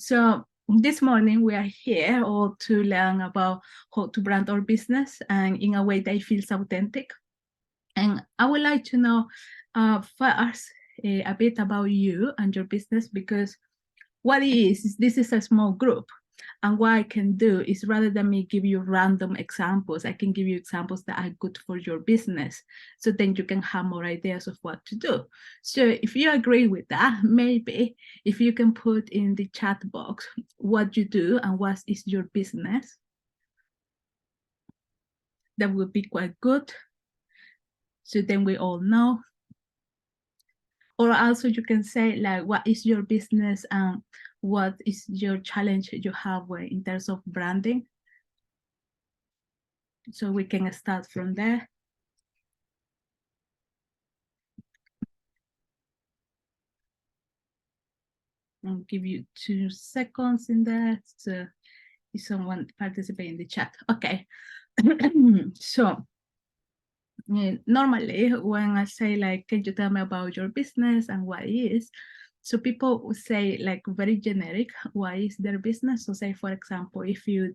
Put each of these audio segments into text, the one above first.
So this morning we are here all to learn about how to brand our business and in a way that feels authentic. And I would like to know first a bit about you and your business, because what it is this is a small group. And what I can do is, rather than me give you random examples, I can give you examples that are good for your business. So then you can have more ideas of what to do. So if you agree with that, maybe if you can put in the chat box what you do and what is your business, that would be quite good. So then we all know. Or also you can say like, what is your business and what is your challenge you have in terms of branding? So we can start from there. I'll give you 2 seconds in there to if someone participate in the chat. Okay. So normally when I say like, can you tell me about your business and what it is? So people will say like very generic, what is their business? So say, for example, if you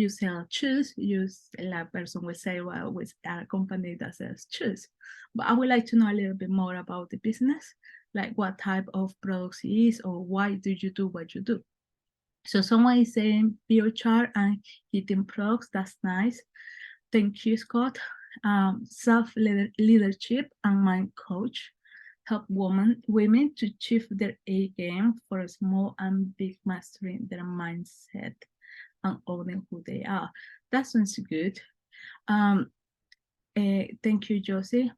sell shoes, a person will say, well, with a company that sells shoes. But I would like to know a little bit more about the business, like what type of products it is, or why do you do what you do? So someone is saying biochar and heating products. That's nice. Thank you, Scott. Self-leadership and mind coach help women to achieve their A game for a small and big, mastering their mindset and owning who they are. That sounds good. Thank you, Josie.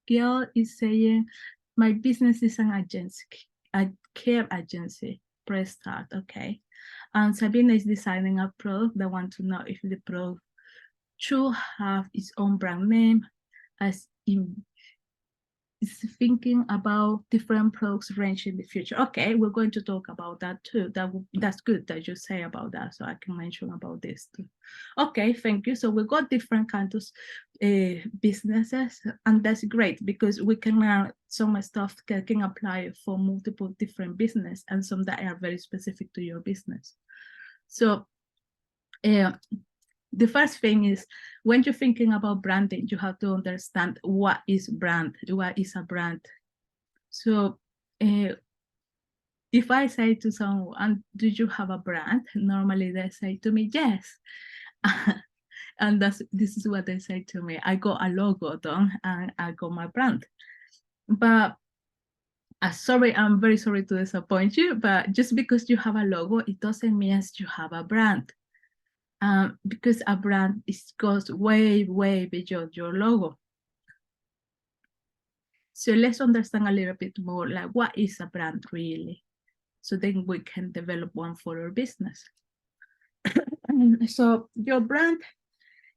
Gail is saying, my business is an agency, a care agency. Press start, okay. And Sabina is designing a product. They want to know if the product should have its own brand name, as in is thinking about different products range in the future. Okay, we're going to talk about that too. That's good that you say about that, so I can mention about this too. Okay, thank you. So we got different kinds of businesses, and that's great because we can learn some stuff that can apply for multiple different business and some that are very specific to your business. So the first thing is, when you're thinking about branding, you have to understand what is brand, what is a brand. So if I say to someone, do you have a brand? Normally they say to me, yes. And this is what they say to me. I got a logo done and I got my brand. But sorry, I'm very sorry to disappoint you, but just because you have a logo, it doesn't mean you have a brand. Because a brand goes way, way beyond your logo. So let's understand a little bit more, like what is a brand really? So then we can develop one for our business. So your brand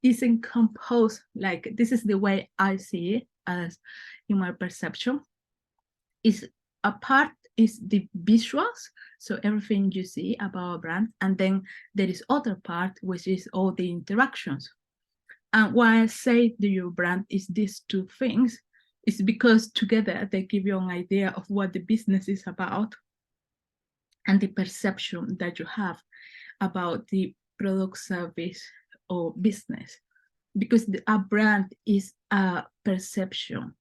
isn't composed, like this is the way I see it as in my perception. Is a part is the visuals, so everything you see about a brand, and then there is other part which is all the interactions. And why I say that your brand is these two things is because together they give you an idea of what the business is about and the perception that you have about the product, service, or business. Because a brand is a perception.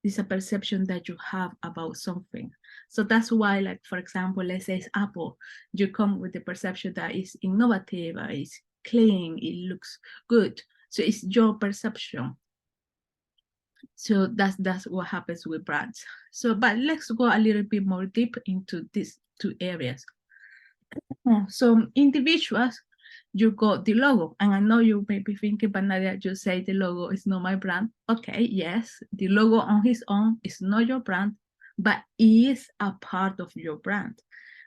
It's a perception that you have about something. So that's why, like, for example, let's say it's Apple, you come with the perception that it's innovative, it's clean, it looks good. So it's your perception. So that's what happens with brands. So, but let's go a little bit more deep into these two areas. So individuals, you got the logo, and I know you may be thinking, but Nadia, you say the logo is not my brand. Okay, yes, the logo on its own is not your brand, but is a part of your brand,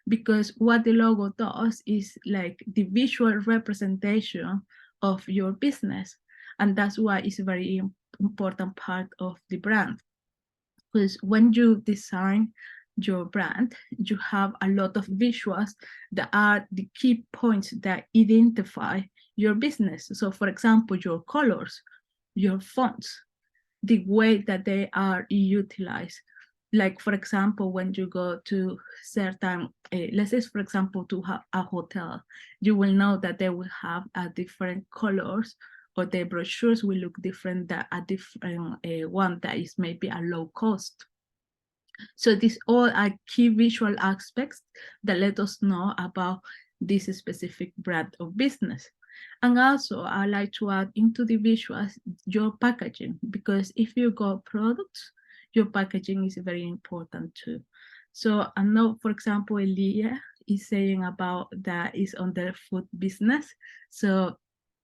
because what the logo does is like the visual representation of your business, and that's why it's a very important part of the brand. Because when you design your brand, you have a lot of visuals that are the key points that identify your business. So for example, your colors, your fonts, the way that they are utilized, like, for example, when you go to certain, let's say, for example, to have a hotel, you will know that they will have different colors, or their brochures will look different than a different one that is maybe a low cost. So these all are key visual aspects that let us know about this specific brand or business. And also, I like to add into the visuals your packaging, because if you got products, your packaging is very important too. So I know, for example, Elia is saying about that is on the food business. So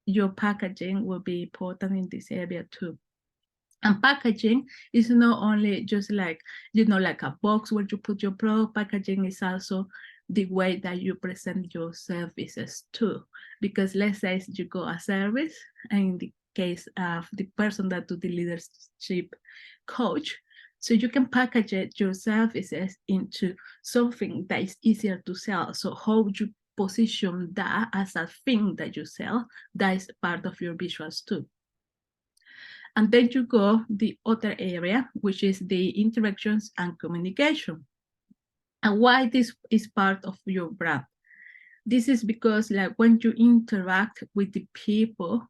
your packaging will be important in this area too. And packaging is not only just like, like a box where you put your product. Packaging is also the way that you present your services too. Because let's say you go a service, and in the case of the person that do the leadership coach, so you can package it, your services into something that is easier to sell. So how you position that as a thing that you sell, that is part of your visuals too. And then you go the other area, which is the interactions and communication. And why this is part of your brand? This is because like when you interact with the people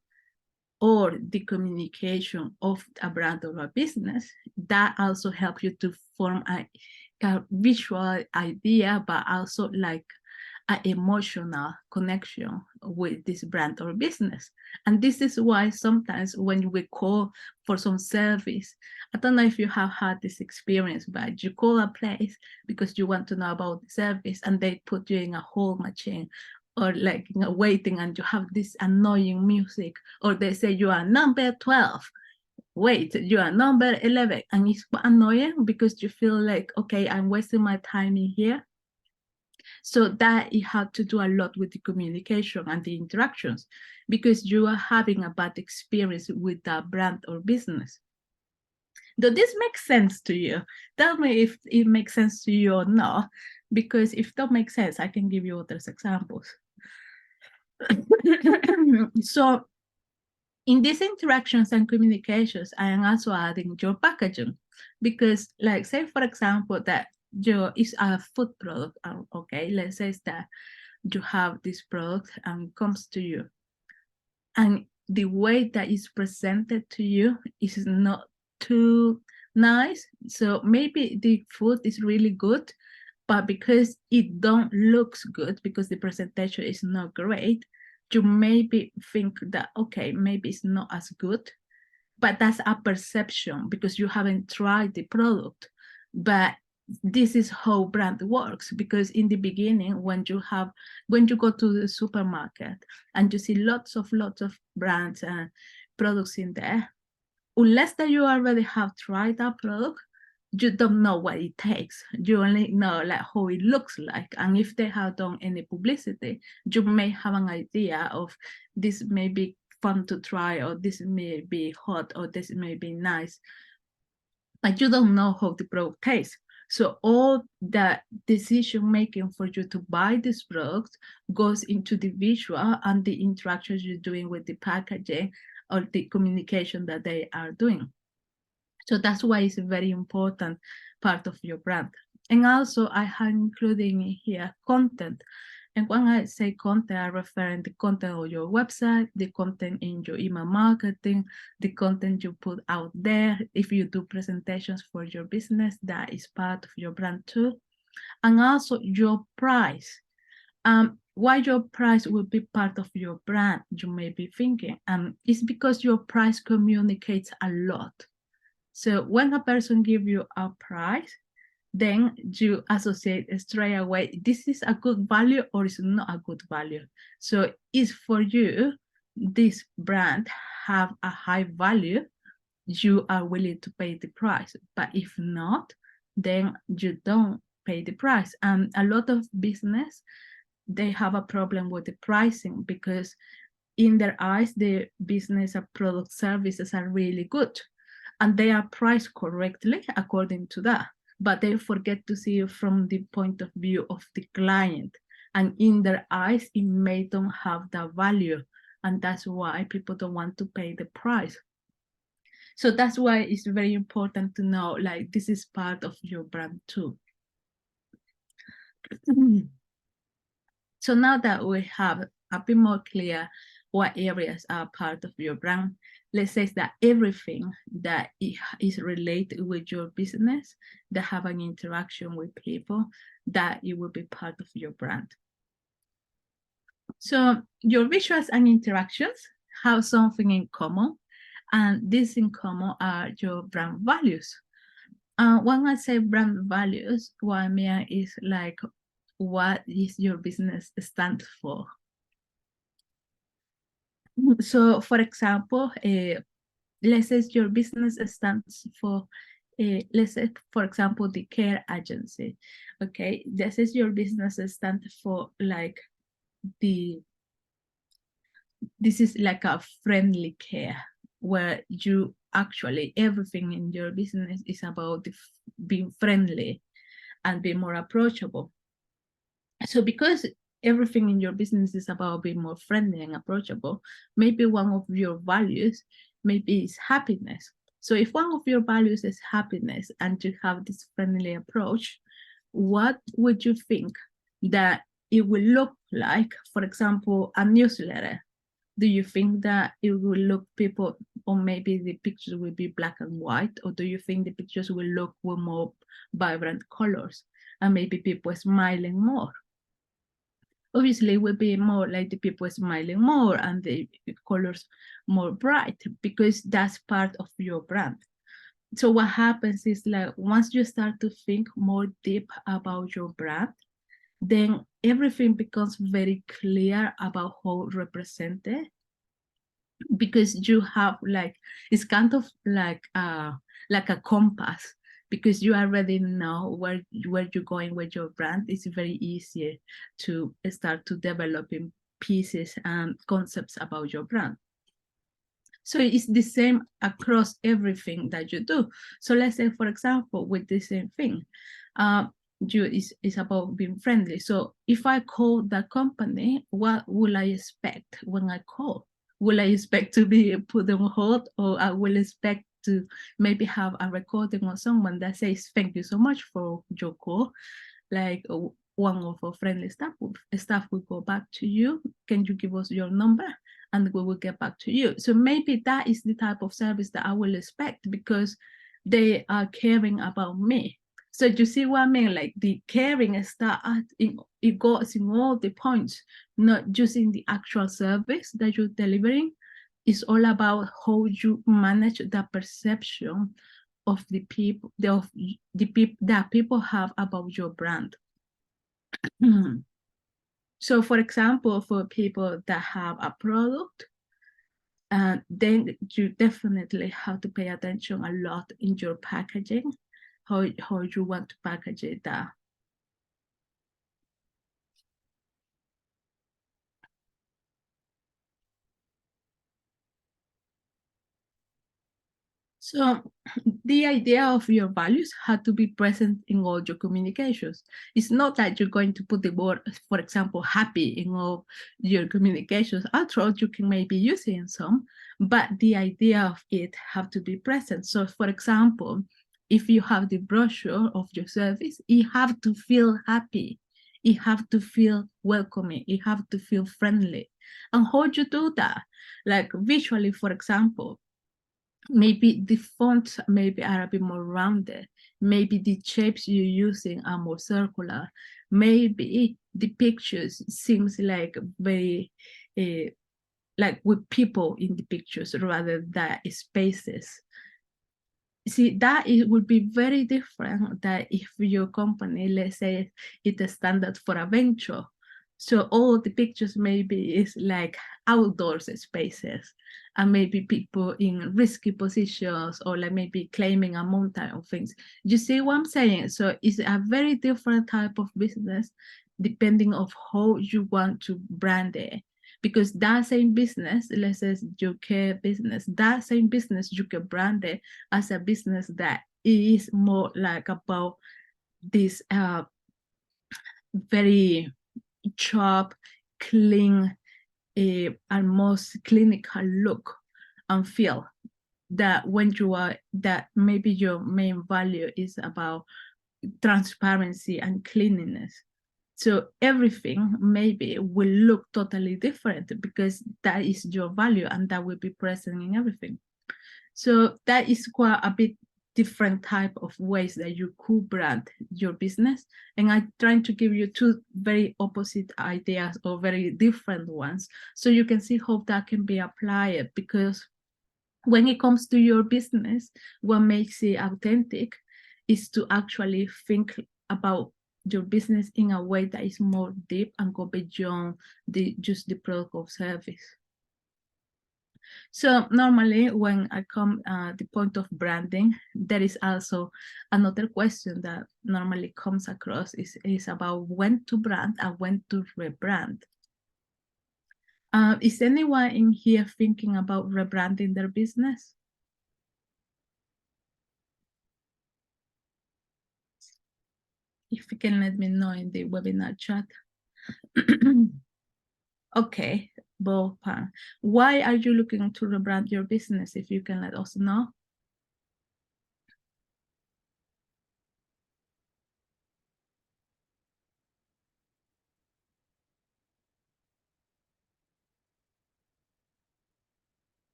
or the communication of a brand or a business, that also helps you to form a visual idea, but also like an emotional connection with this brand or business. And this is why sometimes when we call for some service, I don't know if you have had this experience, but you call a place because you want to know about the service, and they put you in a whole machine, or like waiting, and you have this annoying music, or they say you are number 12. Wait, you are number 11. And it's annoying because you feel like, okay, I'm wasting my time in here. So that it had to do a lot with the communication and the interactions, because you are having a bad experience with that brand or business. Does this make sense to you? Tell me if it makes sense to you or not, because if that makes sense, I can give you other examples. So in these interactions and communications, I am also adding your packaging, because like say, for example, that is a food product. Okay, let's say that you have this product and comes to you, and the way that it's presented to you is not too nice. So maybe the food is really good, but because it don't looks good, because the presentation is not great, you maybe think that, okay, maybe it's not as good. But that's a perception because you haven't tried the product. But this is how brand works, because in the beginning, when you go to the supermarket and you see lots of brands and products in there, unless that you already have tried that product, you don't know what it takes. You only know like how it looks like. And if they have done any publicity, you may have an idea of this may be fun to try, or this may be hot, or this may be nice. But you don't know how the product tastes. So all the decision making for you to buy this product goes into the visual and the interactions you're doing with the packaging or the communication that they are doing. So that's why it's a very important part of your brand. And also I have included in here content. And when I say content, I refer to the content on your website, the content in your email marketing, the content you put out there. If you do presentations for your business, that is part of your brand too. And also your price. Why your price will be part of your brand, you may be thinking. It's because your price communicates a lot. So when a person gives you a price, then you associate straight away, this is a good value or it's not a good value. So if for you, this brand have a high value, you are willing to pay the price. But if not, then you don't pay the price. And a lot of business, they have a problem with the pricing, because in their eyes, the business or product services are really good, and they are priced correctly according to that, but they forget to see it from the point of view of the client. And in their eyes, it may don't have that value. And that's why people don't want to pay the price. So that's why it's very important to know, like, this is part of your brand too. So now that we have a bit more clear what areas are part of your brand, let's say that everything that is related with your business, that have an interaction with people, that it will be part of your brand. So your visuals and interactions have something in common, and these in common are your brand values. When I say brand values, what I mean is like, what is your business stand for? So, for example, let's say your business stands for, let's say, for example, the care agency. Okay, this is your business stands for like this is like a friendly care, where you actually, everything in your business is about being friendly and being more approachable. So because everything in your business is about being more friendly and approachable, maybe one of your values maybe is happiness. So if one of your values is happiness and you have this friendly approach, what would you think that it will look like? For example, a newsletter. Do you think that it will look people, or maybe the pictures will be black and white, or do you think the pictures will look with more vibrant colors and maybe people smiling more? Obviously, it will be more like the people smiling more and the colors more bright, because that's part of your brand. So what happens is, like, once you start to think more deep about your brand, then everything becomes very clear about how represented, because you have like, it's kind of like a compass, because you already know where you're going with your brand. It's very easy to start to developing pieces and concepts about your brand. So it's the same across everything that you do. So let's say, for example, with the same thing, is about being friendly. So if I call the company, what will I expect when I call? Will I expect to be put on hold, or I will expect to maybe have a recording of someone that says, thank you so much for your call. Like, one of our friendly staff will go back to you. Can you give us your number? And we will get back to you. So maybe that is the type of service that I will expect, because they are caring about me. So you see what I mean? Like, the caring it goes in all the points, not just in the actual service that you're delivering. It's all about how you manage the perception of the people, that people have about your brand. So, for example, for people that have a product, then you definitely have to pay attention a lot in your packaging, how you want to package it. So the idea of your values had to be present in all your communications. It's not that you're going to put the word, for example, happy in all your communications. Although you can maybe use it in some, but the idea of it have to be present. So, for example, if you have the brochure of your service, you have to feel happy. You have to feel welcoming. You have to feel friendly. And how do you do that? Like, visually, for example, maybe the fonts maybe are a bit more rounded. Maybe the shapes you're using are more circular. Maybe the pictures seems like very like with people in the pictures rather than spaces. See, that it would be very different that if your company, let's say, it's a standard for a venture. So all the pictures maybe is like outdoors spaces, and maybe people in risky positions, or like maybe climbing a mountain or things. You see what I'm saying? So it's a very different type of business depending of how you want to brand it. Because that same business, let's say your care business, that same business you can brand it as a business that is more like about this very sharp, clean, almost clinical look and feel. that when you are, that maybe your main value is about transparency and cleanliness. So everything maybe will look totally different because that is your value and that will be present in everything. So that is quite a bit different type of ways that you could brand your business. And I'm trying to give you two very opposite ideas or very different ones, so you can see how that can be applied. Because when it comes to your business, what makes it authentic is to actually think about your business in a way that is more deep and go beyond just the product or service. So normally when I come at the point of branding, there is also another question that normally comes across is about when to brand and when to rebrand. Is anyone in here thinking about rebranding their business? If you can let me know in the webinar chat. Okay, Bopan, why are you looking to rebrand your business? If you can let us know.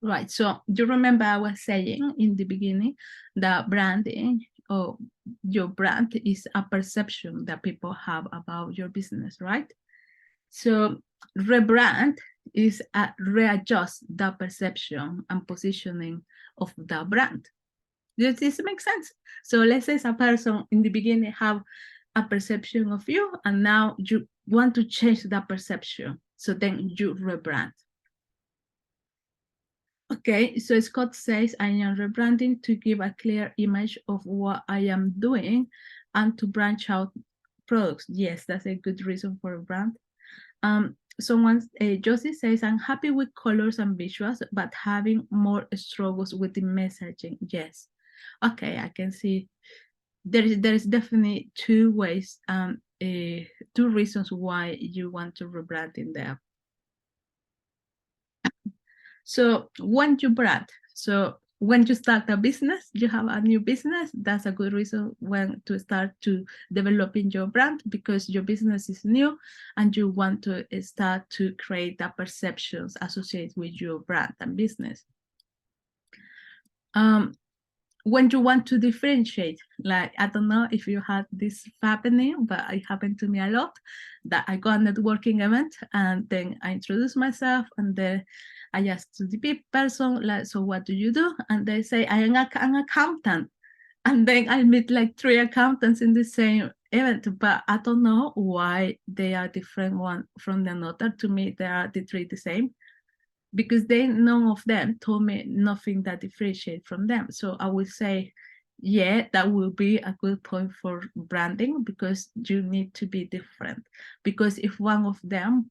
Right, so you remember I was saying in the beginning that branding or your brand is a perception that people have about your business, right? So rebrand is readjust the perception and positioning of the brand. Does this make sense? So let's say a person in the beginning have a perception of you and now you want to change that perception. So then you rebrand. Okay, so Scott says, I am rebranding to give a clear image of what I am doing and to branch out products. Yes, that's a good reason for a brand. Josie says, I'm happy with colors and visuals, but having more struggles with the messaging. Yes. Okay, I can see there is definitely two ways, two reasons why you want to rebrand in there. So when you brand, so when you start a business, you have a new business, that's a good reason when to start to developing your brand, because your business is new and you want to start to create the perceptions associated with your brand and business. When you want to differentiate, like, I don't know if you had this happening, but it happened to me a lot, that I go on a networking event and then I introduce myself and then I ask to the person, like, so what do you do? And they say, I am an accountant. And then I meet like 3 accountants in the same event, but I don't know why they are different one from another. To me, they are the 3 the same, because none of them told me nothing that differentiate from them. So I would say, yeah, that will be a good point for branding, because you need to be different. Because if one of them,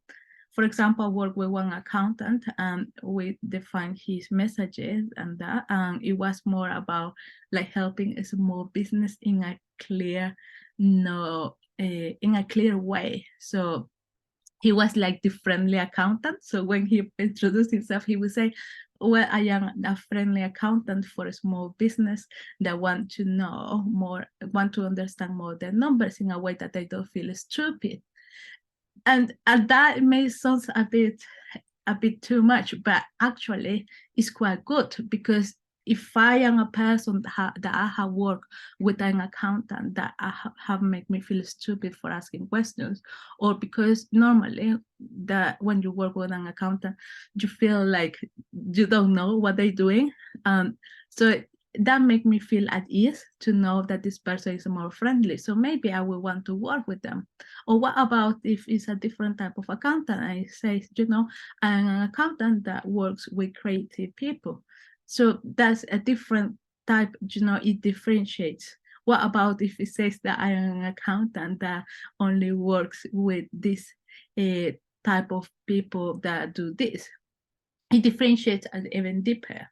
for example, I work with one accountant and we define his messages and that, and it was more about like helping a small business in a clear, in a clear way. So he was like the friendly accountant. So when he introduced himself, he would say, well, I am a friendly accountant for a small business that want to know more, want to understand more the numbers in a way that they don't feel stupid. And that may sound a bit too much, but actually it's quite good, because if I am a person that I have worked with an accountant that have made me feel stupid for asking questions, or because normally that when you work with an accountant, you feel like you don't know what they're doing. So that make me feel at ease to know that this person is more friendly. So maybe I will want to work with them. Or what about if it's a different type of accountant? I say, I'm an accountant that works with creative people. So that's a different type, it differentiates. What about if it says that I am an accountant that only works with this type of people that do this? It differentiates even deeper.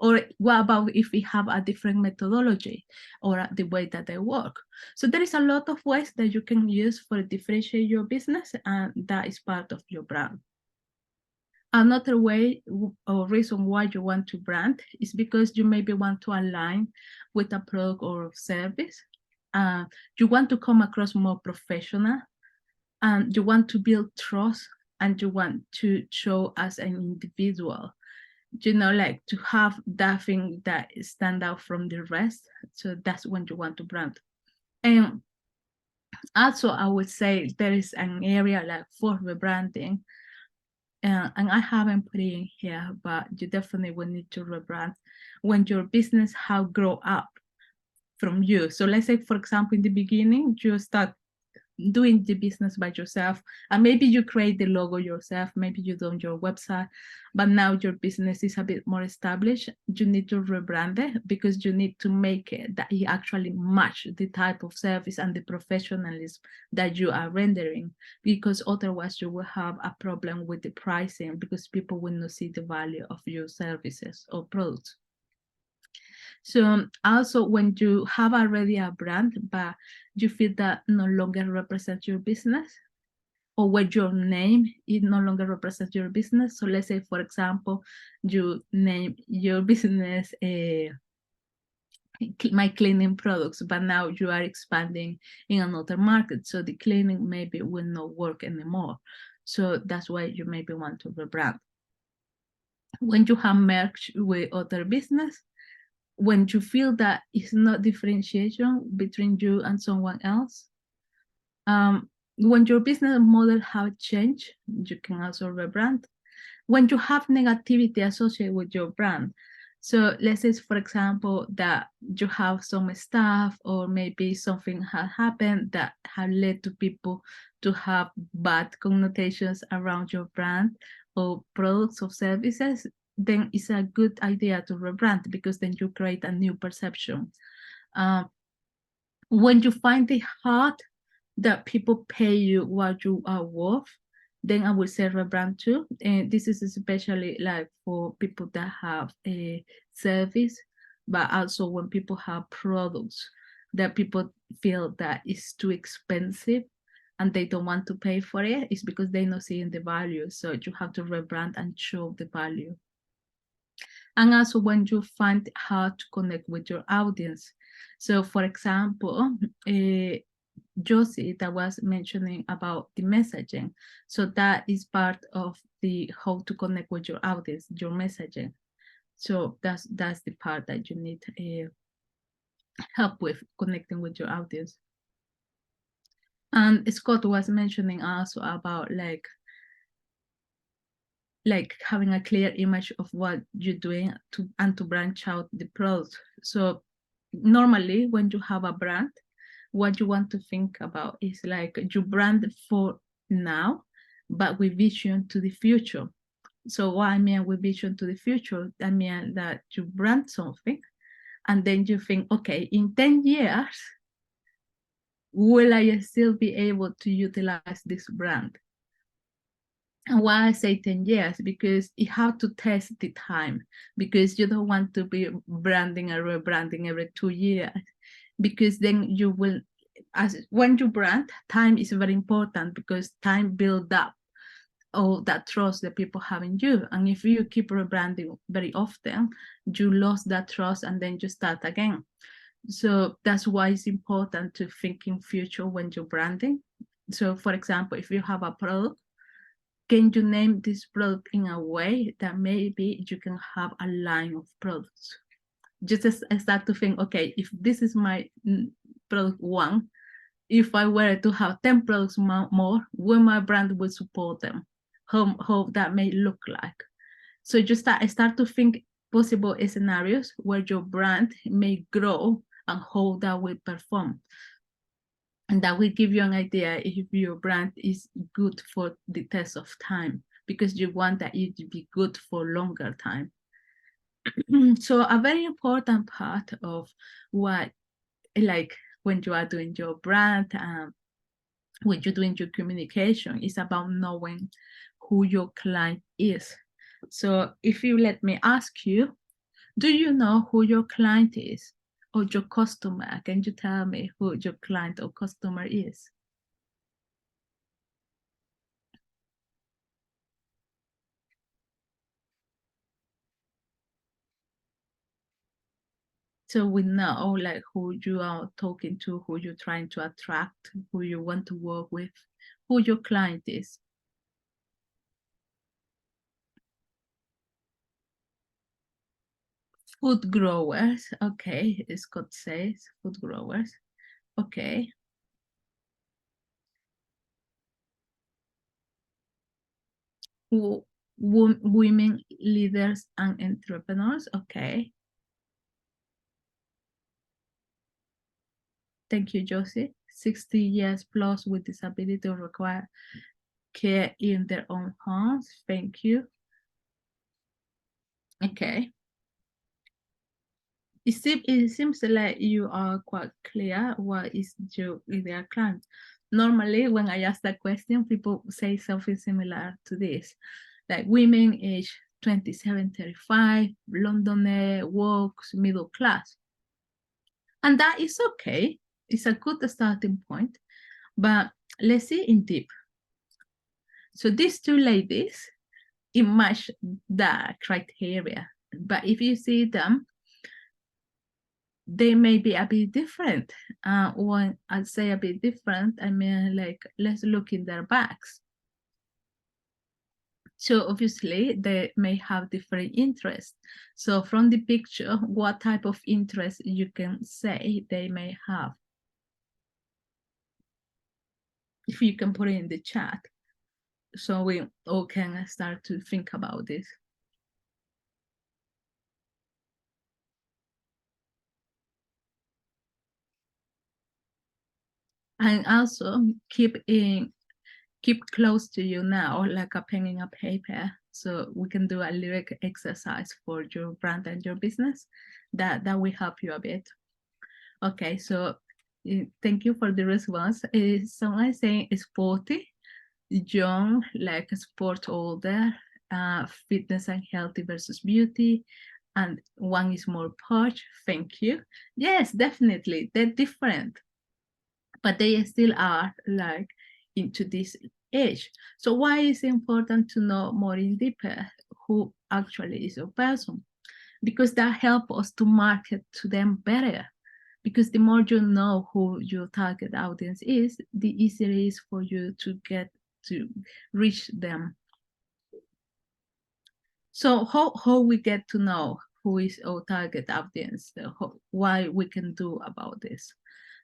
Or what about if we have a different methodology or the way that they work? So there is a lot of ways that you can use for differentiate your business, and that is part of your brand. Another way or reason why you want to brand is because you maybe want to align with a product or service. You want to come across more professional, and you want to build trust, and you want to show as an individual, like to have that thing that stand out from the rest. So that's when you want to brand. And also I would say there is an area like for rebranding, and I haven't put it in here, but you definitely will need to rebrand when your business have grow up from you. So let's say, for example, in the beginning, you start doing the business by yourself, and maybe you create the logo yourself, maybe you do your website, but now your business is a bit more established. You need to rebrand it because you need to make it that it actually match the type of service and the professionalism that you are rendering, because otherwise you will have a problem with the pricing because people will not see the value of your services or products. So also when you have already a brand, but you feel that no longer represents your business, or when your name it no longer represents your business. So let's say, for example, you name your business my cleaning products, but now you are expanding in another market. So the cleaning maybe will not work anymore. So that's why you maybe want to rebrand. When you have merged with other business, when you feel that it's not differentiation between you and someone else, when your business model have changed, you can also rebrand. When you have negativity associated with your brand, so let's say, for example, that you have some staff, or maybe something has happened that have led to people to have bad connotations around your brand or products or services, then it's a good idea to rebrand, because then you create a new perception. When you find it hard that people pay you what you are worth, then I would say rebrand too. And this is especially like for people that have a service, but also when people have products that people feel that is too expensive and they don't want to pay for it, it's because they're not seeing the value. So you have to rebrand and show the value. And also when you find how to connect with your audience. So for example, Josie that was mentioning about the messaging. So that is part of the how to connect with your audience, your messaging. So that's the part that you need help with connecting with your audience. And Scott was mentioning also about like having a clear image of what you're doing to branch out the product. So normally when you have a brand, what you want to think about is like you brand for now, but with vision to the future. So what I mean with vision to the future, I mean that you brand something and then you think, okay, in 10 years, will I still be able to utilize this brand? And why I say 10 years, because you have to test the time, because you don't want to be branding or rebranding every 2 years, because then you will, when you brand, time is very important, because time builds up all that trust that people have in you. And if you keep rebranding very often, you lost that trust and then you start again. So that's why it's important to think in future when you're branding. So for example, if you have a product, can you name this product in a way that maybe you can have a line of products? Just start to think, okay, if this is my product one, if I were to have 10 products more, will my brand will support them? How that may look like. So just start to think possible scenarios where your brand may grow and how that will perform. And that will give you an idea if your brand is good for the test of time, because you want that it to be good for longer time. So a very important part of what, like when you are doing your brand, when you're doing your communication, is about knowing who your client is. So if you let me ask you, Do you know who your client is or your customer? Can you tell me who your client or customer is? So we know like who you are talking to, who you're trying to attract, who you want to work with, who your client is. Food growers, okay, Scott says food growers, okay. Women leaders and entrepreneurs, okay. Thank you, Josie. 60 years plus with disability or require care in their own homes. Thank you. Okay. It seems like you are quite clear what is your ideal client. Normally, when I ask that question, people say something similar to this, like women age 27, 35, Londoner, works, middle class. And that is okay. It's a good starting point, but let's see in deep. So these two ladies, it match the criteria, but if you see them, they may be a bit different. When I say a bit different, I mean like, let's look in their bags. So obviously they may have different interests. So from the picture, what type of interest you can say they may have? If you can put it in the chat, so we all can start to think about this. And also keep close to you now, like a pen and a paper, so we can do a lyric exercise for your brand and your business. That will help you a bit. Okay, so thank you for the response. Someone saying sporty, young, like a sport older, fitness and healthy versus beauty, and one is more posh. Thank you. Yes, definitely, they're different, but they still are like into this age. So why is it important to know more in deeper who actually is a person? Because that helps us to market to them better. Because the more you know who your target audience is, the easier it is for you to get to reach them. So how we get to know who is our target audience, why we can do about this.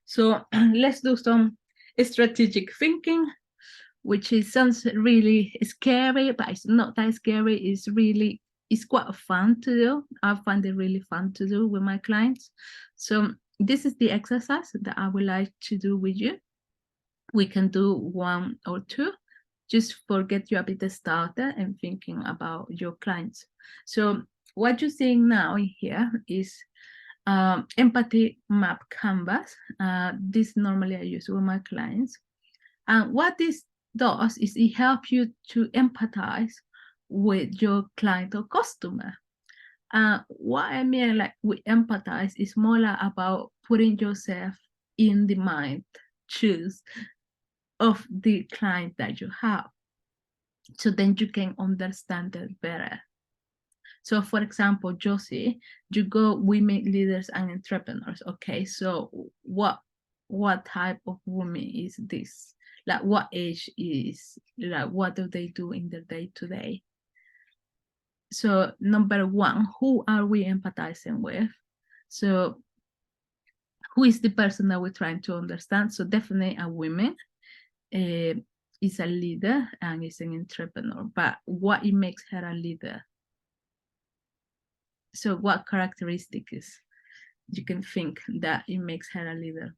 So let's do some strategic thinking, which sounds really scary, but it's not that scary. It's quite fun to do. I find it really fun to do with my clients. So this is the exercise that I would like to do with you. We can do one or two, just for get you a bit started and thinking about your clients. So what you're seeing now here is empathy map canvas. This normally I use with my clients. And what this does is it helps you to empathize with your client or customer. What I mean like with empathize is more like about putting yourself in the mind, shoes of the client that you have. So then you can understand it better. So for example, Josie, you go women leaders and entrepreneurs. Okay, so what type of woman is this? Like what age is, like what do they do in their day-to-day? So number one, who are we empathizing with? So who is the person that we're trying to understand? So definitely a woman is a leader and is an entrepreneur, but what it makes her a leader? So what characteristics you can think that it makes her a leader?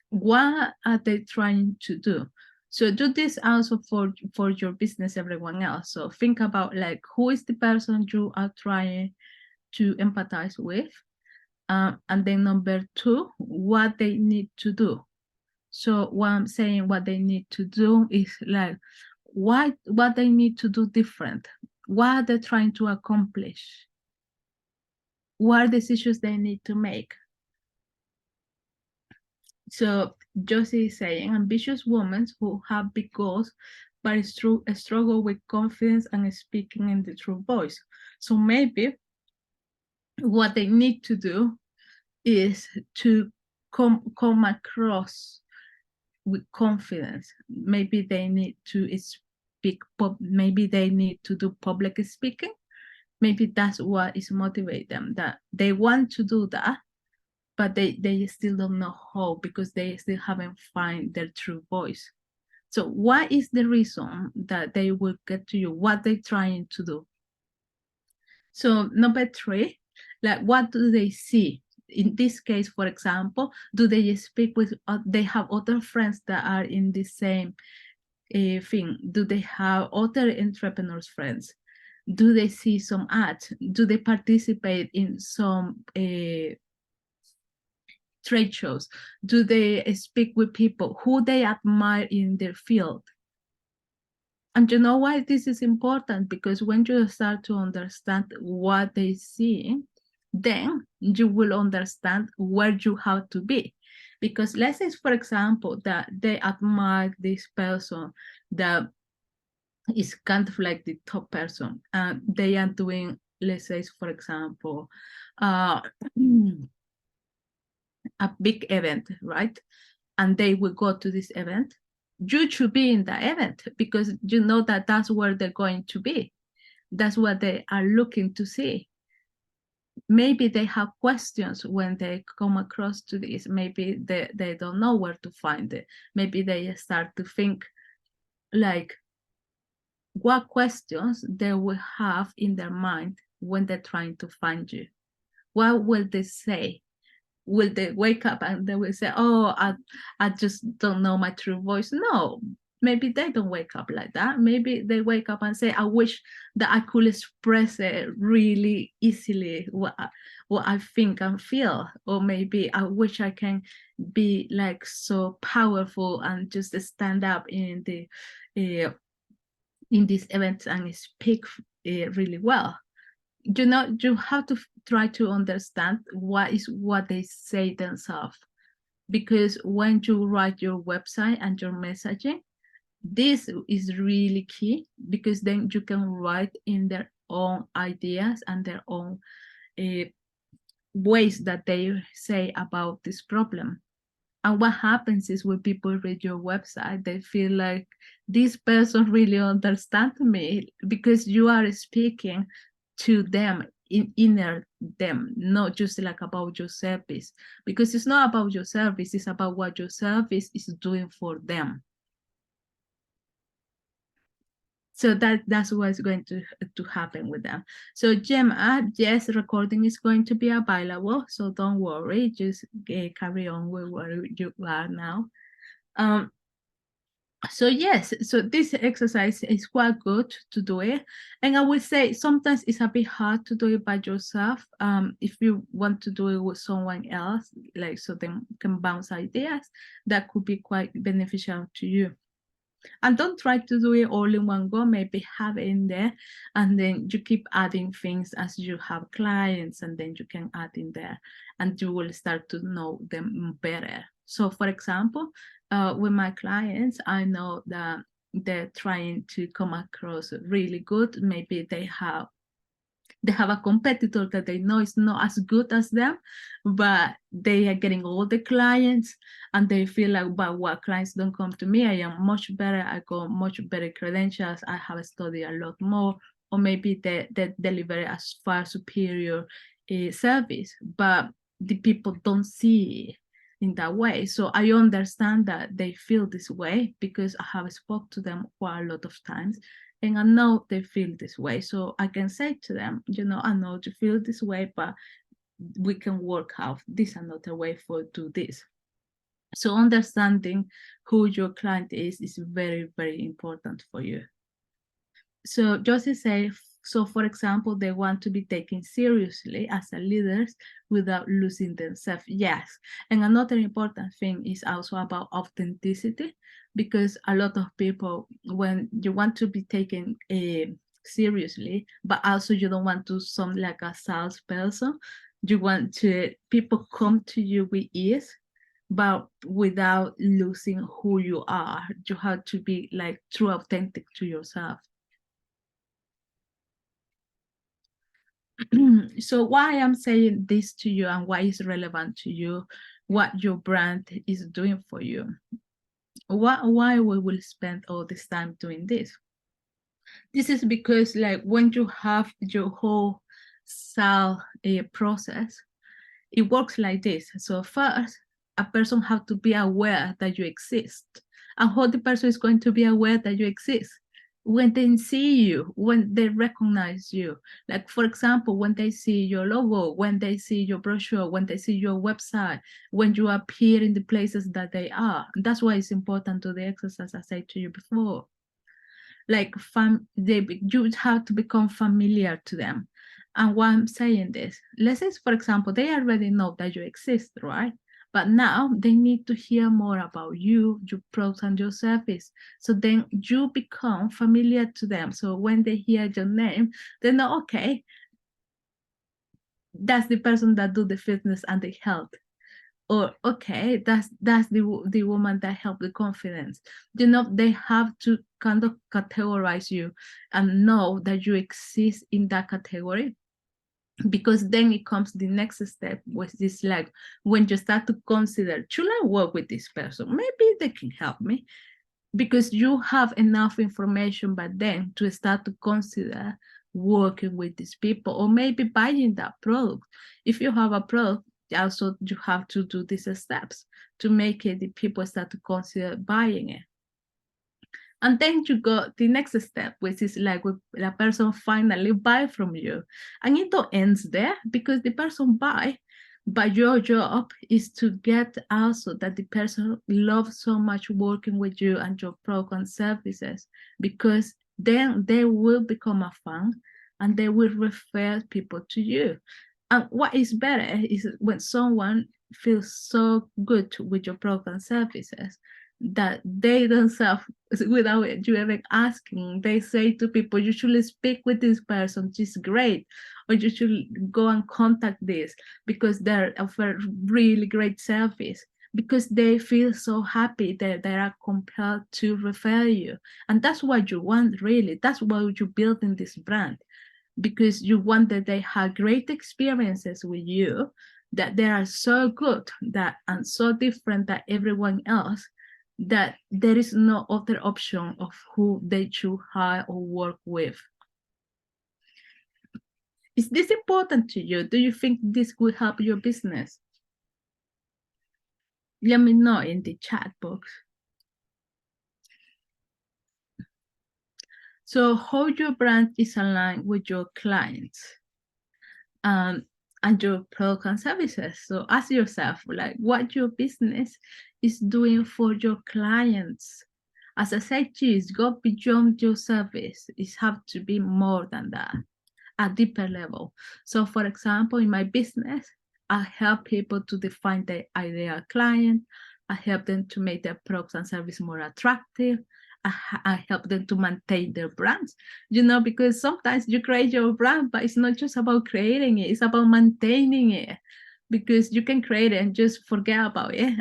What are they trying to do? So do this also for your business, everyone else. So think about like, who is the person you are trying to empathize with? And then number two, what they need to do. So what I'm saying, what they need to do is like, what they need to do different. What they're trying to accomplish. what decisions they need to make. So Josie is saying, ambitious women who have big goals, but struggle with confidence and speaking in the true voice. So maybe what they need to do is to come across with confidence. Maybe they need to speak, maybe they need to do public speaking. Maybe that's what is motivate them, that they want to do that, but they still don't know how, because they still haven't found their true voice. So what is the reason that they will get to you? What they're trying to do? So number 3, like, what do they see? In this case, for example, do they speak with, they have other friends that are in the same thing? Do they have other entrepreneurs friends? Do they see some ads? Do they participate in some trade shows? Do they speak with people who they admire in their field? And you know why this is important? Because when you start to understand what they see, then you will understand where you have to be. Because let's say, for example, that they admire this person that is kind of like the top person, and they are doing, let's say, for example, a big event, right? And they will go to this event. You should be in the event, because you know that that's where they're going to be. That's what they are looking to see. Maybe they have questions when they come across to this. Maybe they don't know where to find it. Maybe they start to think like, what questions they will have in their mind when they're trying to find you. What will they say? Will they wake up and they will say, oh, I just don't know my true voice? No, maybe they don't wake up like that. Maybe they wake up and say, I wish that I could express it really easily, what I think and feel. Or maybe I wish I can be like so powerful and just stand up in these events and speak really well. You know, you have to try to understand what they say themselves, because when you write your website and your messaging, this is really key, because then you can write in their own ideas and their own ways that they say about this problem. And what happens is, when people read your website, they feel like this person really understands me, because you are speaking to them, inner them, not just like about your service, because it's not about your service, it's about what your service is doing for them. So that's what's going to happen with them. So Gemma, yes, recording is going to be available, so don't worry, just carry on with where you are now. So yes, so this exercise is quite good to do it. And I would say sometimes it's a bit hard to do it by yourself. If you want to do it with someone else, like, so they can bounce ideas, that could be quite beneficial to you. And don't try to do it all in one go. Maybe have it in there, and then you keep adding things as you have clients, and then you can add in there, and you will start to know them better. So for example, with my clients, I know that they're trying to come across really good. Maybe they have a competitor that they know is not as good as them, but they are getting all the clients, and they feel like, but what, clients don't come to me, I am much better, I got much better credentials, I have studied a lot more, or maybe they deliver a far superior service, but the people don't see it in that way. So I understand that they feel this way, because I have spoke to them quite a lot of times, and I know they feel this way. So I can say to them, you know, I know you feel this way, but we can work out this another way for do this. So understanding who your client is very, very important for you. So Josie say, so for example, they want to be taken seriously as a leaders without losing themselves. Yes. And another important thing is also about authenticity, because a lot of people, when you want to be taken seriously, but also you don't want to sound like a salesperson, You want to people come to you with ease, but without losing who you are. You have to be like true authentic to yourself. So why I'm saying this to you and why it's relevant to you, what your brand is doing for you. Why we will spend all this time doing this? This is because like when you have your whole sale process, it works like this. So first, a person have to be aware that you exist. And how the person is going to be aware that you exist? When they see you, when they recognize you. Like for example, when they see your logo, when they see your brochure, when they see your website, when you appear in the places that they are. That's why it's important to the exercise I said to you before. Like you have to become familiar to them. And why I'm saying this, let's say, for example, they already know that you exist, right? But now they need to hear more about you, your products and your service. So then you become familiar to them. So when they hear your name, they know, okay, that's the person that do the fitness and the health. Or okay, that's the woman that helped the confidence. They have to kind of categorize you and know that you exist in that category, because then it comes the next step, which is like when you start to consider, should I work with this person? Maybe they can help me, because you have enough information by then to start to consider working with these people, or maybe buying that product. If you have a product, also you have to do these steps to make it the people start to consider buying it. And then you go the next step, which is like when the person finally buy from you. And it don't ends there, because the person buy, but your job is to get also that the person loves so much working with you and your product and services, because then they will become a fan and they will refer people to you. And what is better is when someone feels so good with your product and services that they themselves, without you even asking, they say to people, you should speak with this person, she's great, or you should go and contact this because they're offer really great service, because they feel so happy that they are compelled to refer you. And that's what you want, really. That's why you build in this brand, because you want that they have great experiences with you, that they are so good that and so different than everyone else, that there is no other option of who they should hire or work with. Is this important to you? Do you think this would help your business? Let me know in the chat box. So how your brand is aligned with your clients and your product and services. So ask yourself, like, what your business is doing for your clients. As I said to you, go beyond your service. It have to be more than that, a deeper level. So for example, in my business, I help people to define their ideal client. I help them to make their products and service more attractive. I help them to maintain their brands, because sometimes you create your brand, but it's not just about creating it, it's about maintaining it, because you can create it and just forget about it.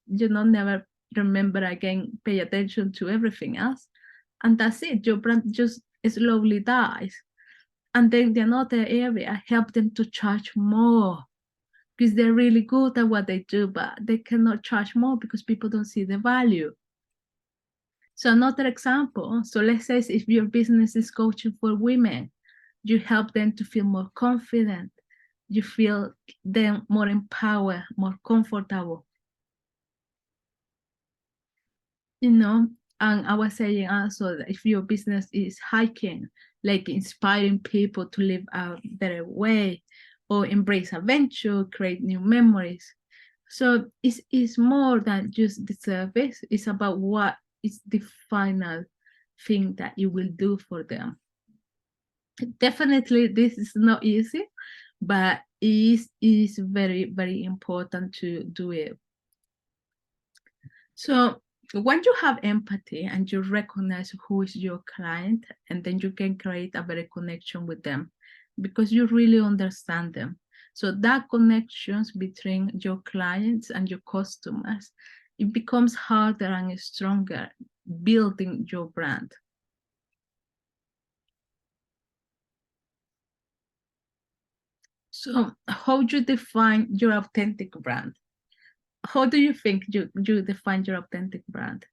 Never remember again, pay attention to everything else. And that's it, your brand just slowly dies. And then the another area, I help them to charge more, because they're really good at what they do, but they cannot charge more because people don't see the value. So another example, so let's say if your business is coaching for women, you help them to feel more confident, you feel them more empowered, more comfortable. And I was saying also that if your business is hiking, like inspiring people to live a better way or embrace adventure, create new memories. So it's more than just the service, it's about what is the final thing that you will do for them. Definitely this is not easy, but it is very, very important to do it. So when you have empathy and you recognize who is your client, and then you can create a better connection with them because you really understand them. So that connections between your clients and your customers, it becomes harder and stronger building your brand. So how do you define your authentic brand? How do you think you define your authentic brand?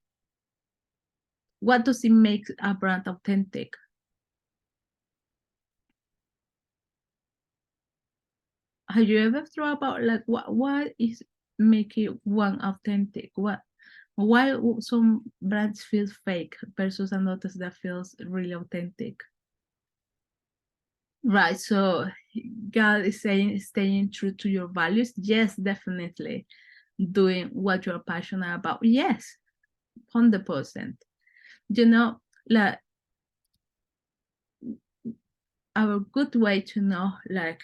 What does it make a brand authentic? Have you ever thought about like what is making one authentic? Why some brands feel fake versus another that feels really authentic? Right. So God is saying staying true to your values. Yes, definitely. Doing what you're passionate about. Yes, 100%. You know, like a good way to know, like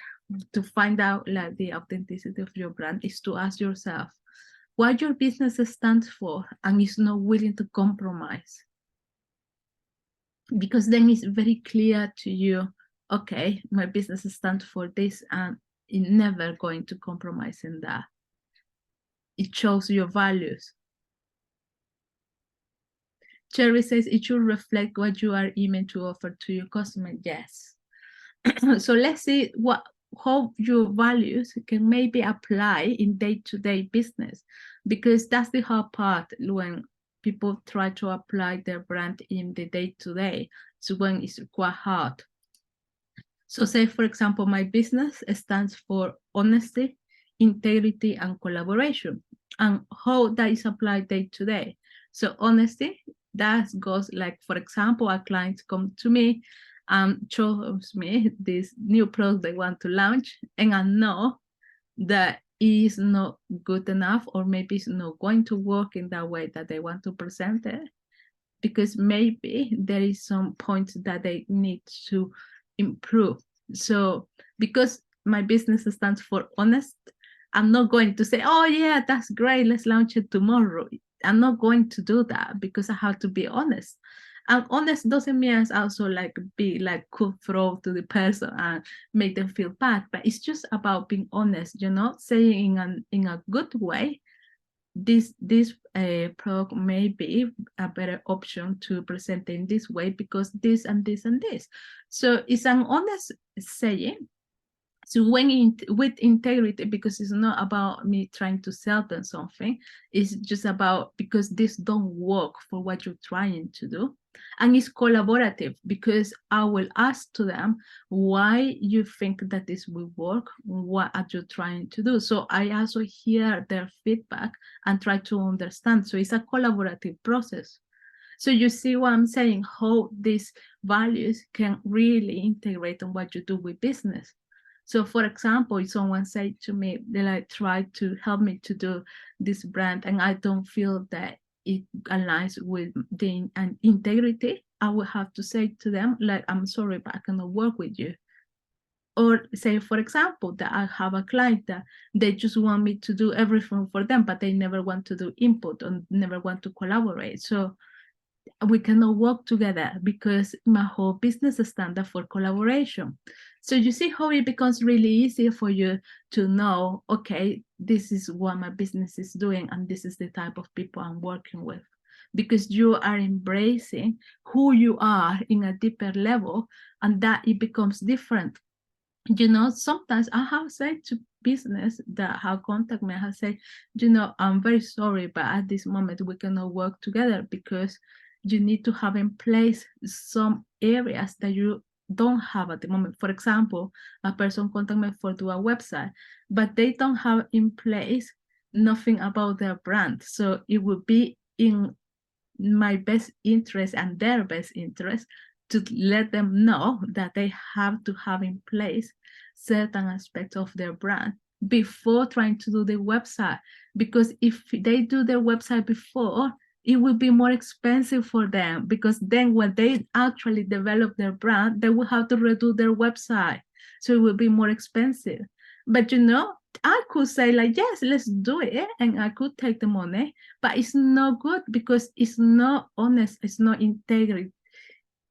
to find out like the authenticity of your brand is to ask yourself what your business stands for and is not willing to compromise. Because then it's very clear to you, okay, my business stands for this and it's never going to compromise in that. It shows your values. Cherry says it should reflect what you are aiming to offer to your customer. Yes. So let's see how your values can maybe apply in day-to-day business, because that's the hard part when people try to apply their brand in the day-to-day. So when it's quite hard. So say, for example, my business stands for honesty, integrity, and collaboration. And how that is applied day-to-day. So honesty, that goes like, for example, a client come to me and shows me this new product they want to launch, and I know that is not good enough, or maybe it's not going to work in that way that they want to present it, because maybe there is some points that they need to improve. So because my business stands for honest, I'm not going to say, oh yeah, that's great, let's launch it tomorrow. I'm not going to do that, because I have to be honest. And honest doesn't mean also like be like cutthroat to the person and make them feel bad, but it's just about being honest, saying in a good way, this product may be a better option to present in this way because this and this and this. So it's an honest saying. So when with integrity, because it's not about me trying to sell them something, it's just about because this don't work for what you're trying to do. And it's collaborative, because I will ask to them why you think that this will work, what are you trying to do. So I also hear their feedback and try to understand. So it's a collaborative process. So you see what I'm saying, how these values can really integrate on what you do with business. So for example, if someone said to me, they like try to help me to do this brand and I don't feel that it aligns with the integrity, I will have to say to them, like, I'm sorry, but I cannot work with you. Or say, for example, that I have a client that they just want me to do everything for them, but they never want to do input or never want to collaborate. So we cannot work together because my whole business is standard for collaboration. So you see how it becomes really easy for you to know, okay, this is what my business is doing and this is the type of people I'm working with, because you are embracing who you are in a deeper level, and that it becomes different. Sometimes I have said to business that have contacted me, I have said, I'm very sorry, but at this moment we cannot work together because you need to have in place some areas that you don't have at the moment. For example, a person contacted me for do a website, but they don't have in place nothing about their brand. So it would be in my best interest and their best interest to let them know that they have to have in place certain aspects of their brand before trying to do the website. Because if they do their website before, it will be more expensive for them, because then when they actually develop their brand, they will have to redo their website. So it will be more expensive. But I could say like, yes, let's do it. And I could take the money, but it's not good because it's not honest. It's not integrity.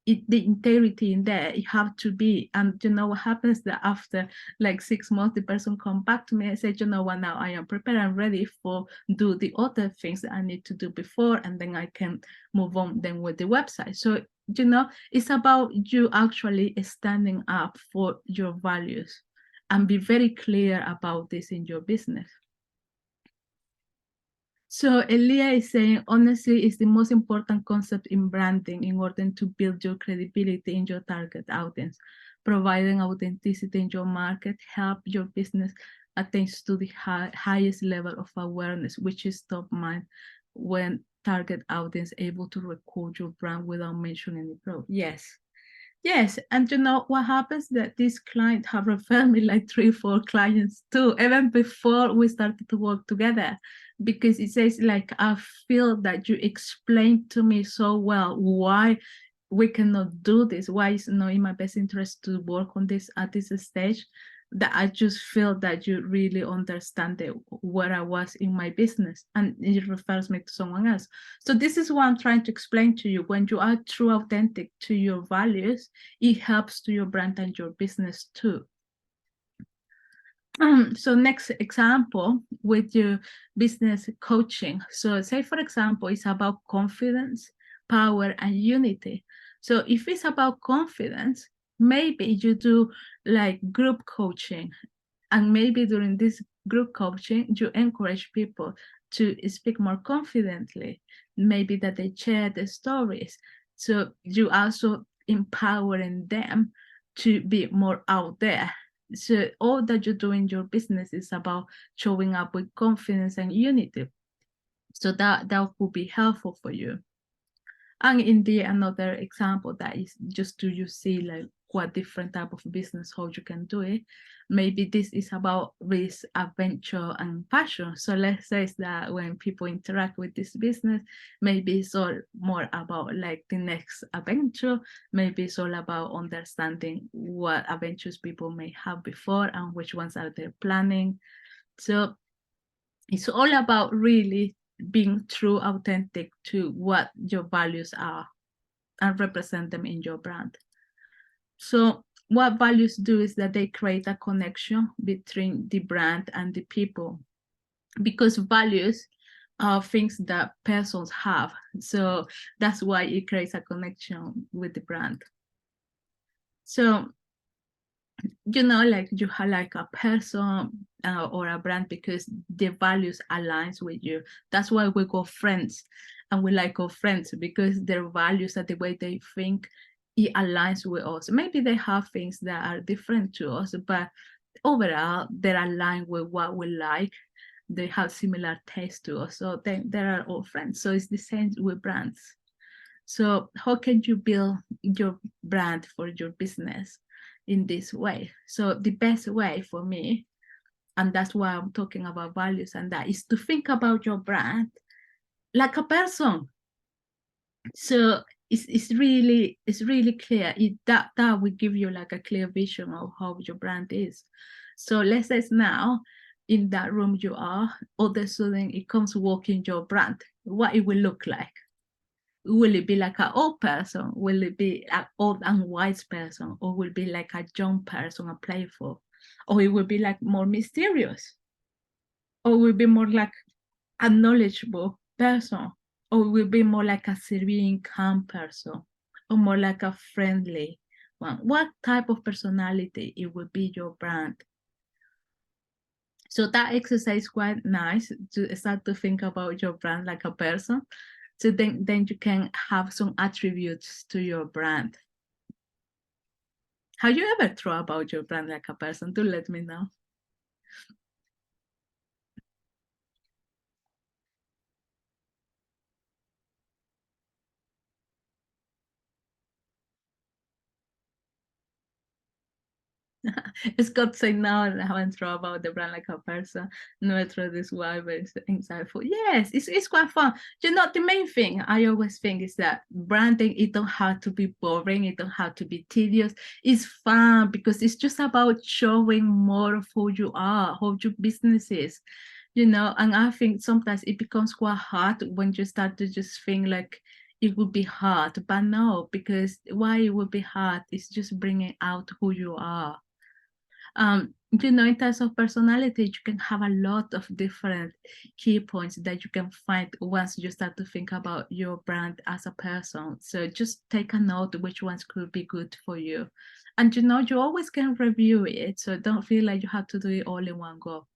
the integrity in there, it have to be. And you know what happens that after like 6 months, the person come back to me and say, you know what, now I am prepared and ready for do the other things that I need to do before, and then I can move on then with the website. So you know, it's about you actually standing up for your values and be very clear about this in your business. So Elia is saying, honesty is the most important concept in branding in order to build your credibility in your target audience. Providing authenticity in your market help your business attain to the highest level of awareness, which is top mind when target audience able to record your brand without mentioning any pro. Yes. Yes, and you know what happens that this client have referred me like 3-4 clients too, even before we started to work together, because it says like, I feel that you explained to me so well why we cannot do this, why it's not in my best interest to work on this at this stage, that I just feel that you really understand where I was in my business, and it refers me to someone else. So this is what I'm trying to explain to you. When you are true authentic to your values, it helps to your brand and your business too. So next example with your business coaching. So say, for example, it's about confidence, power, and unity. So if it's about confidence, maybe you do like group coaching, and maybe during this group coaching, you encourage people to speak more confidently, maybe that they share their stories. So you also empowering them to be more out there. So all that you do in your business is about showing up with confidence and unity. So that would be helpful for you. And in the another example that is just to you see like what different type of business, how you can do it. Maybe this is about risk, adventure, and passion. So let's say that when people interact with this business, maybe it's all more about like the next adventure. Maybe it's all about understanding what adventures people may have before and which ones are they planning. So it's all about really being true, authentic to what your values are and represent them in your brand. So what values do is that they create a connection between the brand and the people, because values are things that persons have. So that's why it creates a connection with the brand. So you know, like you have like a person or a brand because the values aligns with you. That's why we go friends, and we like our friends because their values and the way they think, it aligns with us. Maybe they have things that are different to us, but overall they're aligned with what we like. They have similar taste to us, so they are all friends. So it's the same with brands. So how can you build your brand for your business in this way? So the best way for me, and that's why I'm talking about values, and that is to think about your brand like a person. So it's really clear. That will give you like a clear vision of how your brand is. So let's say now in that room you are, all of a sudden it comes walking your brand, what it will look like. Will it be like an old person? Will it be an old and wise person? Or will it be like a young person, a playful? Or it will be like more mysterious? Or will it be more like a knowledgeable person? Or will it be more like a serene, calm person? Or more like a friendly one? What type of personality it will be your brand? So that exercise is quite nice to start to think about your brand like a person. So then you can have some attributes to your brand. Have you ever thought about your brand like a person? Do let me know. Scott said no, I haven't thought about the brand like a person. No, through this why, but it's insightful. Yes, it's quite fun. You know, the main thing I always think is that branding, it don't have to be boring, it don't have to be tedious. It's fun because it's just about showing more of who you are, how your business is. You know, and I think sometimes it becomes quite hard when you start to just think like it would be hard, but no, because why it would be hard is just bringing out who you are. In terms of personality, you can have a lot of different key points that you can find once you start to think about your brand as a person. So just take a note which ones could be good for you. And you always can review it. So don't feel like you have to do it all in one go.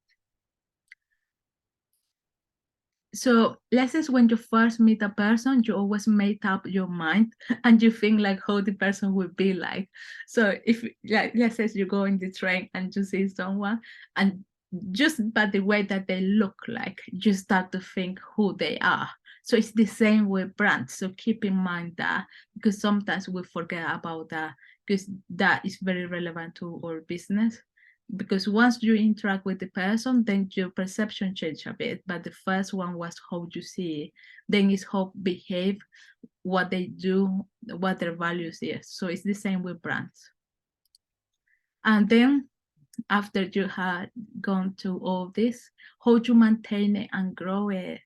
So let's say when you first meet a person, you always make up your mind and you think like how the person would be like. So if like let's say you go in the train and you see someone and just by the way that they look like, you start to think who they are. So it's the same with brands. So keep in mind that because sometimes we forget about that because that is very relevant to our business because once you interact with the person, then your perception change a bit. But the first one was how you see it. Then it's how behave, what they do, what their values is. So it's the same with brands. And then after you had gone to all this, how you maintain it and grow it.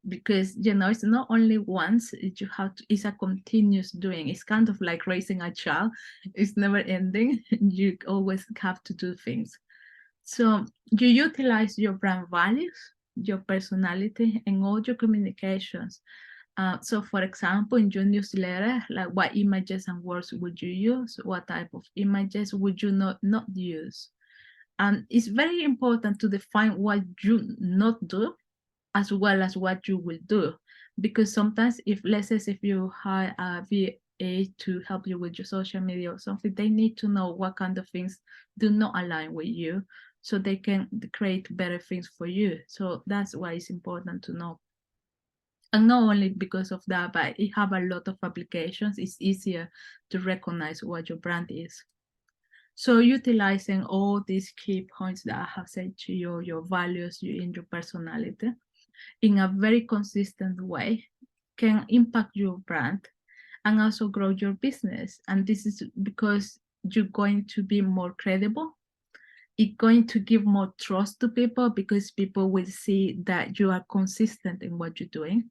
Because it's not only once, you have to, it's a continuous doing. It's kind of like raising a child. It's never ending. You always have to do things. So you utilize your brand values, your personality, and all your communications. So for example, in your newsletter, like what images and words would you use? What type of images would you not use? And it's very important to define what you not do as well as what you will do. Because sometimes if, let's say if you hire a VA to help you with your social media or something, they need to know what kind of things do not align with you so they can create better things for you. So that's why it's important to know. And not only because of that, but it have a lot of applications. It's easier to recognize what your brand is. So utilizing all these key points that I have said to you, your values, your personality, in a very consistent way can impact your brand and also grow your business. And this is because you're going to be more credible. It's going to give more trust to people because people will see that you are consistent in what you're doing.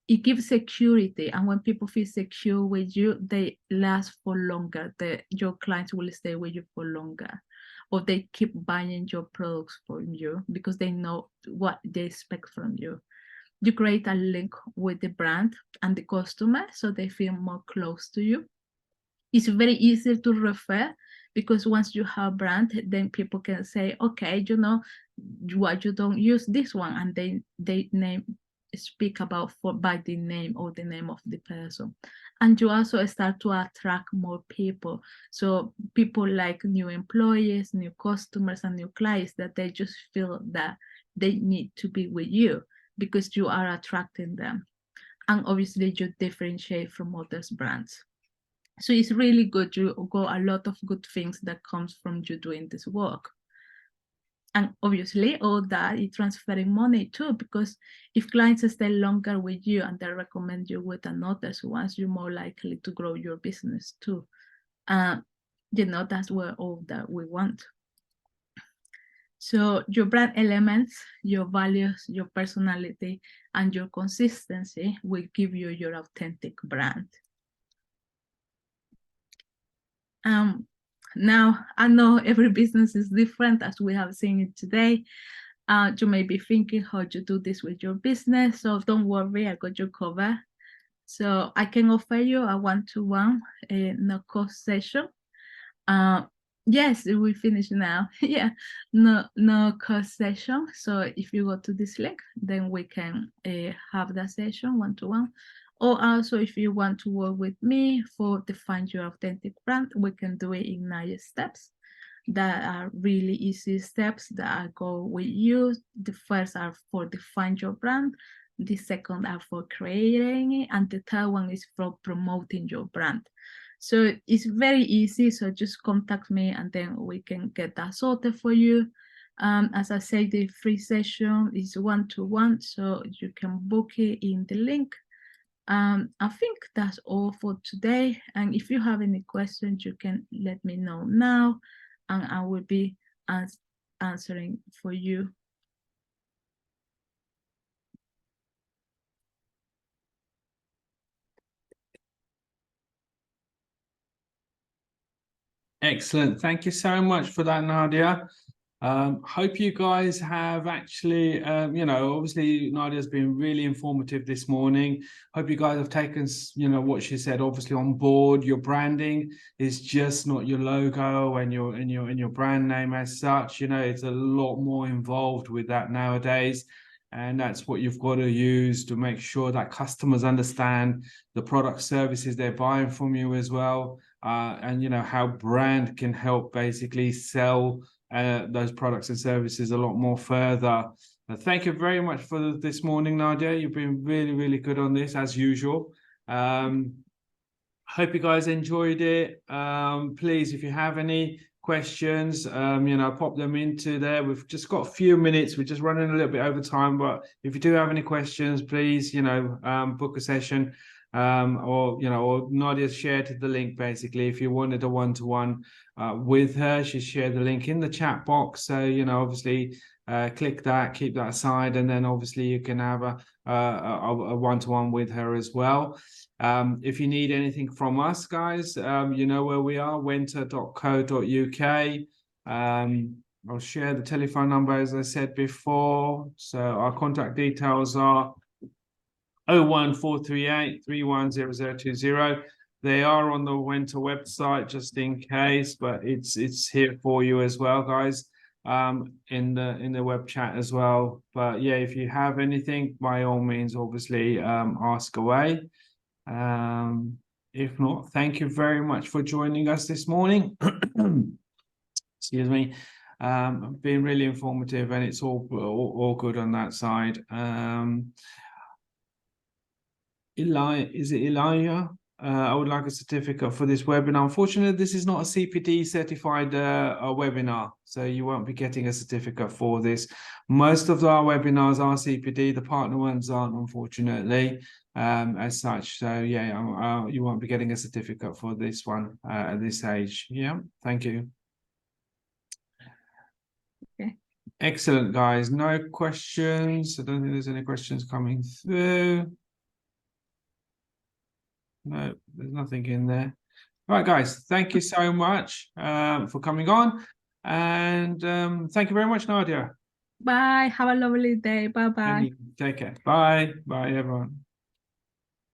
It gives security, and when people feel secure with you, they last for longer. Your clients will stay with you for longer, or they keep buying your products from you because they know what they expect from you. You create a link with the brand and the customer so they feel more close to you. It's very easy to refer because once you have brand, then people can say, okay, why you don't use this one, and they speak about by the name or the name of the person. And you also start to attract more people. So people like new employees, new customers, and new clients that they just feel that they need to be with you because you are attracting them. And obviously you differentiate from others brands. So it's really good. You got a lot of good things that comes from you doing this work. And obviously all that is transferring money too, because if clients stay longer with you and they recommend you with another ones, you're more likely to grow your business too. That's where all that we want. So your brand elements, your values, your personality, and your consistency will give you your authentic brand. Now, I know every business is different as we have seen it today. You may be thinking how to do this with your business, so don't worry, I got you covered. So I can offer you a one-to-one no-cost session. Yes, we finish now. Yeah, no cost session. So if you go to this link, then we can have that session one-to-one. Or also, if you want to work with me for define your authentic brand, we can do it in 9 steps. That are really easy steps that I go with you. The first are for define your brand. The second are for creating it. And the third one is for promoting your brand. So it's very easy. So just contact me and then we can get that sorted for you. As I say, the free session is one-to-one, so you can book it in the link. I think that's all for today. And if you have any questions, you can let me know now and I will be answering for you. Excellent. Thank you so much for that, Nadya. Hope you guys have actually, obviously Nadia's been really informative this morning. Hope you guys have taken, what she said, obviously on board. Your branding is just not your logo and your brand name as such. It's a lot more involved with that nowadays. And that's what you've got to use to make sure that customers understand the product services they're buying from you as well. And how brand can help basically sell those products and services a lot more further. Thank you very much for this morning, Nadya. You've been really, really good on this as usual. Hope you guys enjoyed it. Please, if you have any questions, pop them into there. We've just got a few minutes. We're just running a little bit over time, but if you do have any questions, please, book a session. Or Nadia's shared the link basically. If you wanted a one-to-one with her, she shared the link in the chat box. So obviously click that, keep that aside, and then obviously you can have a one-to-one with her as well. If you need anything from us, guys, you know where we are, wenta.co.uk. I'll share the telephone number as I said before. So our contact details are 01438 310020. They are on the Wenta website just in case, but it's here for you as well, guys, in the web chat as well. But yeah, if you have anything, by all means, obviously ask away. If not, thank you very much for joining us this morning. Excuse me. Been really informative, and it's all good on that side. Is it Elijah? I would like a certificate for this webinar. Unfortunately, this is not a CPD certified webinar, so you won't be getting a certificate for this. Most of our webinars are CPD. The partner ones aren't, unfortunately, as such. So yeah, you won't be getting a certificate for this one at this age. Yeah, thank you. Okay. Excellent, guys. No questions. I don't think there's any questions coming through. No, there's nothing in there. All right, guys, thank you so much for coming on. And thank you very much, Nadya. Bye. Have a lovely day. Bye-bye. Take care. Bye. Bye, everyone.